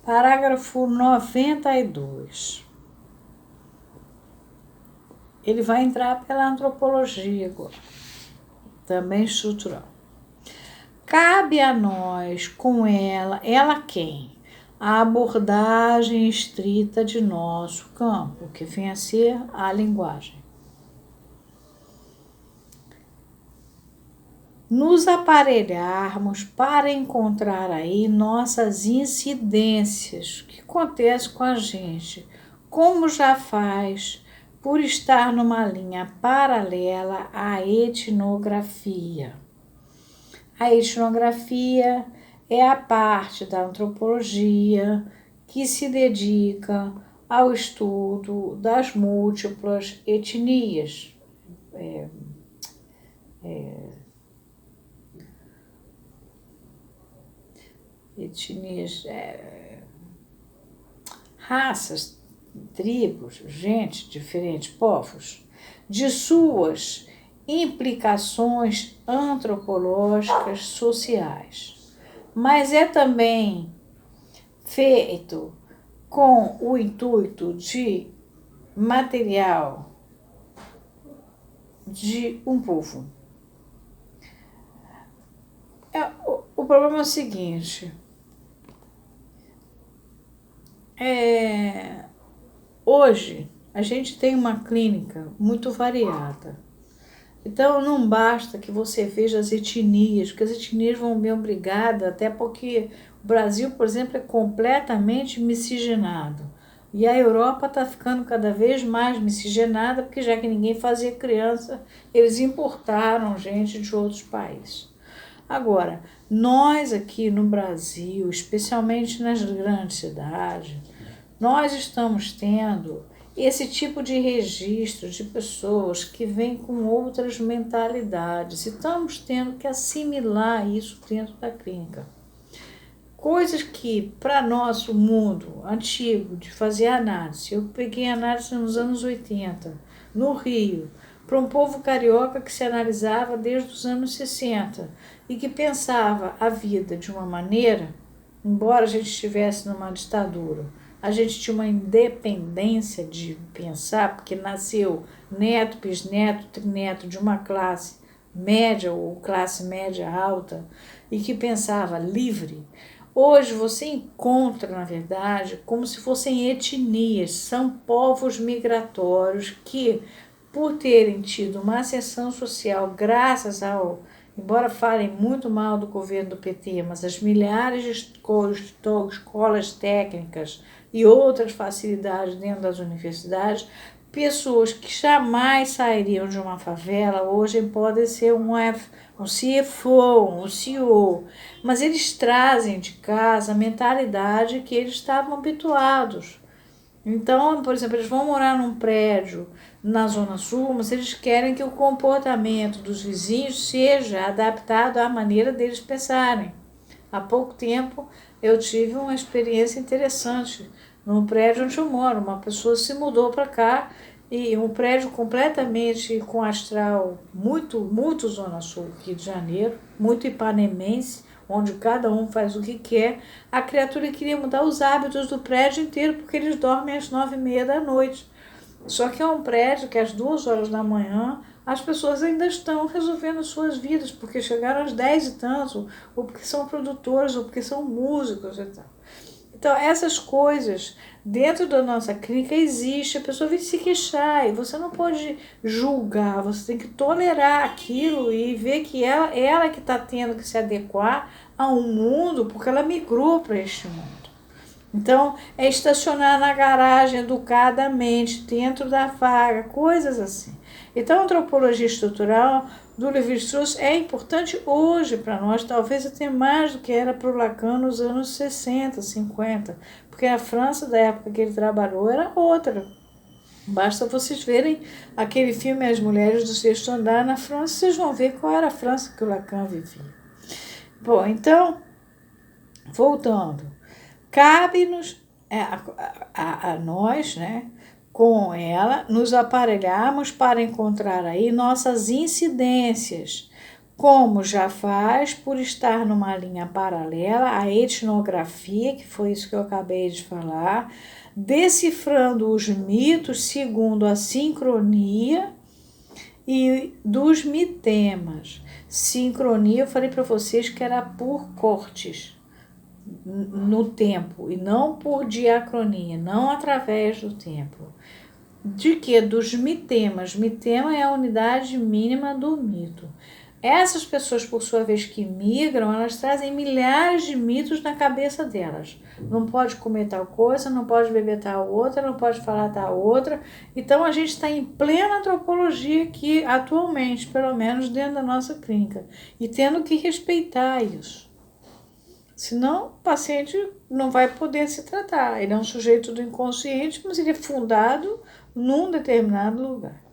Parágrafo 92. Ele vai entrar pela antropologia agora, também estrutural. Cabe a nós, com ela quem? A abordagem estrita de nosso campo, que vem a ser a linguagem. Nos aparelharmos para encontrar aí nossas incidências, o que acontece com a gente, como já faz por estar numa linha paralela à etnografia. A etnografia é a parte da antropologia que se dedica ao estudo das múltiplas etnias. Raças, tribos, gente, diferentes povos, de suas implicações antropológicas sociais. Mas é também feito com o intuito de material de um povo. O problema é o seguinte, hoje a gente tem uma clínica muito variada, então não basta que você veja as etnias, porque as etnias vão bem obrigadas, até porque o Brasil, por exemplo, é completamente miscigenado, e a Europa está ficando cada vez mais miscigenada, porque já que ninguém fazia criança, eles importaram gente de outros países. Agora, nós aqui no Brasil, especialmente nas grandes cidades, nós estamos tendo esse tipo de registro de pessoas que vêm com outras mentalidades e estamos tendo que assimilar isso dentro da clínica. Coisas que, para nosso mundo antigo, de fazer análise, eu peguei análise nos anos 80, no Rio, para um povo carioca que se analisava desde os anos 60 e que pensava a vida de uma maneira, embora a gente estivesse numa ditadura, a gente tinha uma independência de pensar, porque nasceu neto, bisneto, trineto de uma classe média ou classe média alta e que pensava livre. Hoje você encontra, na verdade, como se fossem etnias, são povos migratórios que, por terem tido uma ascensão social graças ao, embora falem muito mal do governo do PT, mas as milhares de escolas técnicas e outras facilidades dentro das universidades, pessoas que jamais sairiam de uma favela hoje podem ser um CFO, um CEO, mas eles trazem de casa a mentalidade que eles estavam habituados. Então, por exemplo, eles vão morar num prédio na Zona Sul, mas eles querem que o comportamento dos vizinhos seja adaptado à maneira deles pensarem. Há pouco tempo eu tive uma experiência interessante no prédio onde eu moro. Uma pessoa se mudou para cá e um prédio completamente com astral muito Zona Sul, Rio de Janeiro, muito ipanemense, onde cada um faz o que quer. A criatura queria mudar os hábitos do prédio inteiro, porque eles dormem às 9h30 da noite. Só que é um prédio que às 2 horas da manhã as pessoas ainda estão resolvendo suas vidas, porque chegaram às 10 e tanto, ou porque são produtores, ou porque são músicos e tal. Então, essas coisas dentro da nossa clínica existe, a pessoa vem se queixar e você não pode julgar, você tem que tolerar aquilo e ver que ela que está tendo que se adequar a um mundo, porque ela migrou para este mundo. Então, é estacionar na garagem educadamente, dentro da vaga, coisas assim. Então, a antropologia estrutural do Lévi-Strauss é importante hoje para nós, talvez até mais do que era para o Lacan nos anos 60, 50, porque a França da época que ele trabalhou era outra. Basta vocês verem aquele filme As Mulheres do Sexto Andar na França, vocês vão ver qual era a França que o Lacan vivia. Bom, então, voltando, cabe-nos a nós, né, com ela, nos aparelharmos para encontrar aí nossas incidências, como já faz por estar numa linha paralela à etnografia, que foi isso que eu acabei de falar, decifrando os mitos segundo a sincronia e dos mitemas. Sincronia, eu falei para vocês que era por cortes no tempo e não por diacronia, não através do tempo. De que? Dos mitemas. Mitema é a unidade mínima do mito. Essas pessoas, por sua vez, que migram, elas trazem milhares de mitos na cabeça delas. Não pode comer tal coisa, não pode beber tal outra, não pode falar tal outra. Então, a gente está em plena antropologia aqui, atualmente, pelo menos dentro da nossa clínica, e tendo que respeitar isso. Senão, o paciente não vai poder se tratar. Ele é um sujeito do inconsciente, mas ele é fundado num determinado lugar.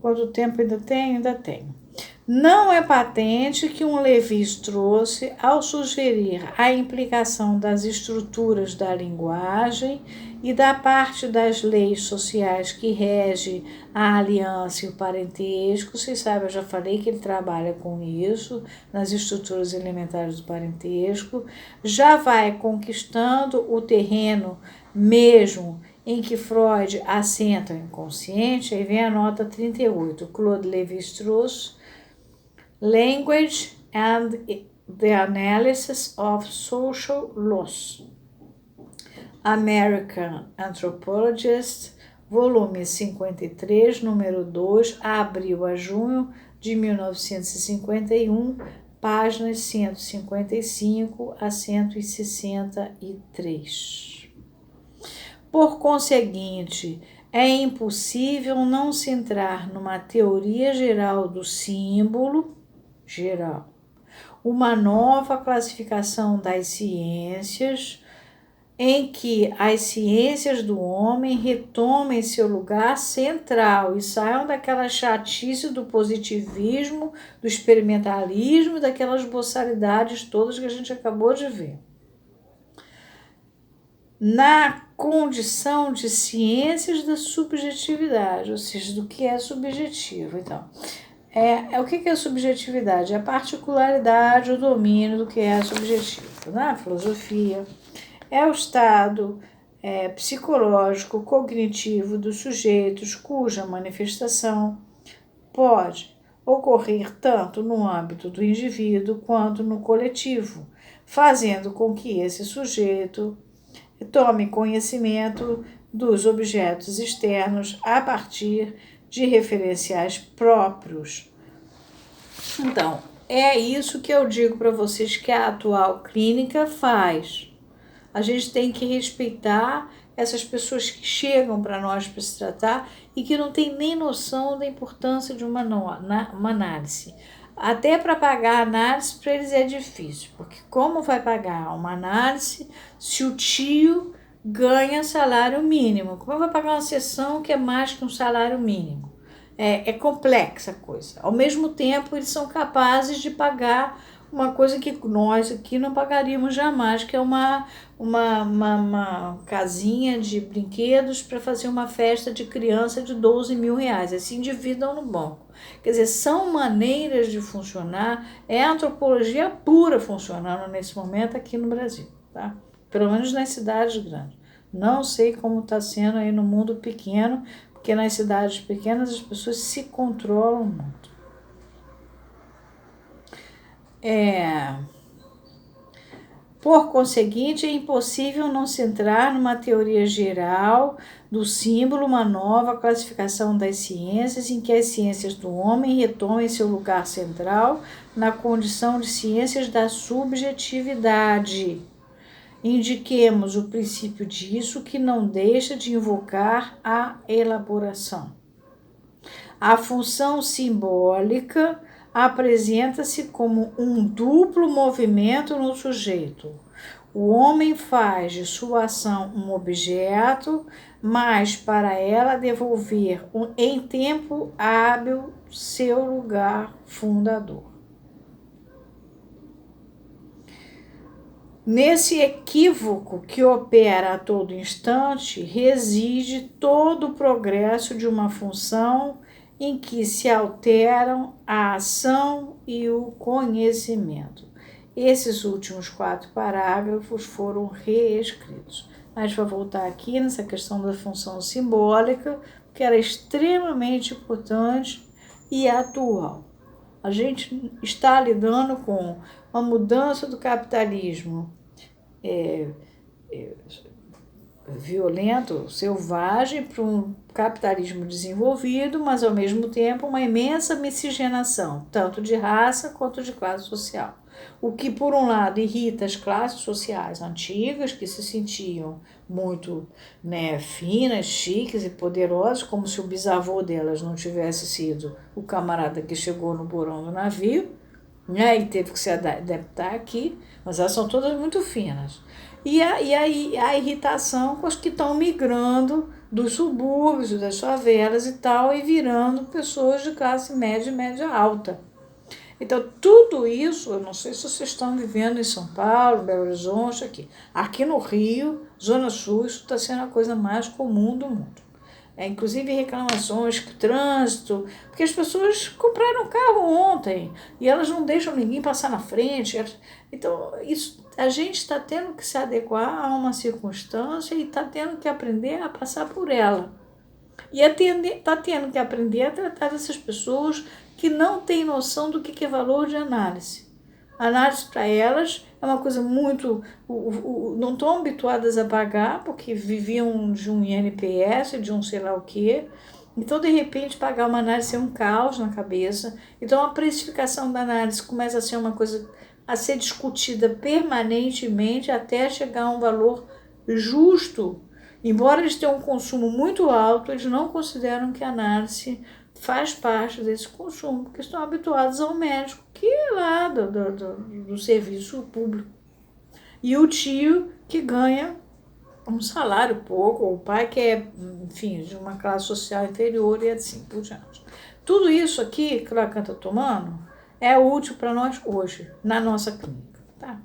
Quanto tempo ainda tem? Ainda tenho. Não é patente que um Levis trouxe ao sugerir a implicação das estruturas da linguagem e da parte das leis sociais que rege a aliança e o parentesco. Vocês sabem, eu já falei que ele trabalha com isso, nas estruturas elementares do parentesco. Já vai conquistando o terreno mesmo em que Freud assenta o inconsciente. Aí vem a nota 38, Claude Lévi-Strauss, Language and the Analysis of Social Loss, American Anthropologist, volume 53, número 2, abril a junho de 1951, páginas 155 a 163. Por conseguinte, é impossível não se entrar numa teoria geral do símbolo, geral, uma nova classificação das ciências, em que as ciências do homem retomem seu lugar central e saiam daquela chatice do positivismo, do experimentalismo, daquelas boçalidades todas que a gente acabou de ver. Na condição de ciências da subjetividade, ou seja, do que é subjetivo. Então, o que é subjetividade? É a particularidade, o domínio do que é subjetivo. Na filosofia, é o estado psicológico, cognitivo dos sujeitos cuja manifestação pode ocorrer tanto no âmbito do indivíduo quanto no coletivo, fazendo com que esse sujeito tome conhecimento dos objetos externos a partir de referenciais próprios. Então, é isso que eu digo para vocês que a atual clínica faz. A gente tem que respeitar essas pessoas que chegam para nós para se tratar e que não têm nem noção da importância de uma análise. Até para pagar a análise, para eles é difícil, porque como vai pagar uma análise se o tio ganha salário mínimo? Como vai pagar uma sessão que é mais que um salário mínimo? É complexa a coisa. Ao mesmo tempo, eles são capazes de pagar uma coisa que nós aqui não pagaríamos jamais, que é uma casinha de brinquedos para fazer uma festa de criança de 12 mil reais. Assim endividam no banco. Quer dizer, são maneiras de funcionar, é a antropologia pura funcionando nesse momento aqui no Brasil, tá? Pelo menos nas cidades grandes. Não sei como está sendo aí no mundo pequeno, porque nas cidades pequenas as pessoas se controlam muito. Por conseguinte, é impossível não se entrar numa teoria geral do símbolo, uma nova classificação das ciências, em que as ciências do homem retomem seu lugar central na condição de ciências da subjetividade. Indiquemos o princípio disso, que não deixa de invocar a elaboração. A função simbólica apresenta-se como um duplo movimento no sujeito. O homem faz de sua ação um objeto, mas para ela devolver em tempo hábil seu lugar fundador. Nesse equívoco que opera a todo instante, reside todo o progresso de uma função em que se alteram a ação e o conhecimento. Esses últimos 4 parágrafos foram reescritos. A gente vai voltar aqui nessa questão da função simbólica, que era extremamente importante e atual. A gente está lidando com uma mudança do capitalismo violento, selvagem, para um capitalismo desenvolvido, mas ao mesmo tempo uma imensa miscigenação, tanto de raça quanto de classe social. O que, por um lado, irrita as classes sociais antigas, que se sentiam muito finas, chiques e poderosas, como se o bisavô delas não tivesse sido o camarada que chegou no porão do navio, e teve que se adaptar aqui, mas elas são todas muito finas. E a irritação com as que estão migrando dos subúrbios, das favelas e tal, e virando pessoas de classe média e média alta. Então, tudo isso, eu não sei se vocês estão vivendo em São Paulo, Belo Horizonte, aqui no Rio, Zona Sul, isso está sendo a coisa mais comum do mundo. Inclusive reclamações, trânsito, porque as pessoas compraram carro ontem e elas não deixam ninguém passar na frente. Então, a gente está tendo que se adequar a uma circunstância e está tendo que aprender a passar por ela. E está tendo que aprender a tratar dessas pessoas que não têm noção do que é valor de análise. A análise para elas é uma coisa muito... não estão habituadas a pagar, porque viviam de um INPS, de um sei lá o quê. Então, de repente, pagar uma análise é um caos na cabeça. Então, a precificação da análise começa a ser uma coisa a ser discutida permanentemente até chegar a um valor justo. Embora eles tenham um consumo muito alto, eles não consideram que a análise faz parte desse consumo, porque estão habituados ao médico, que é lá do serviço público. E o tio que ganha um salário pouco, ou o pai que é, enfim, de uma classe social inferior e assim por diante. Tudo isso aqui que o Lacan está tomando é útil para nós hoje, na nossa clínica, tá?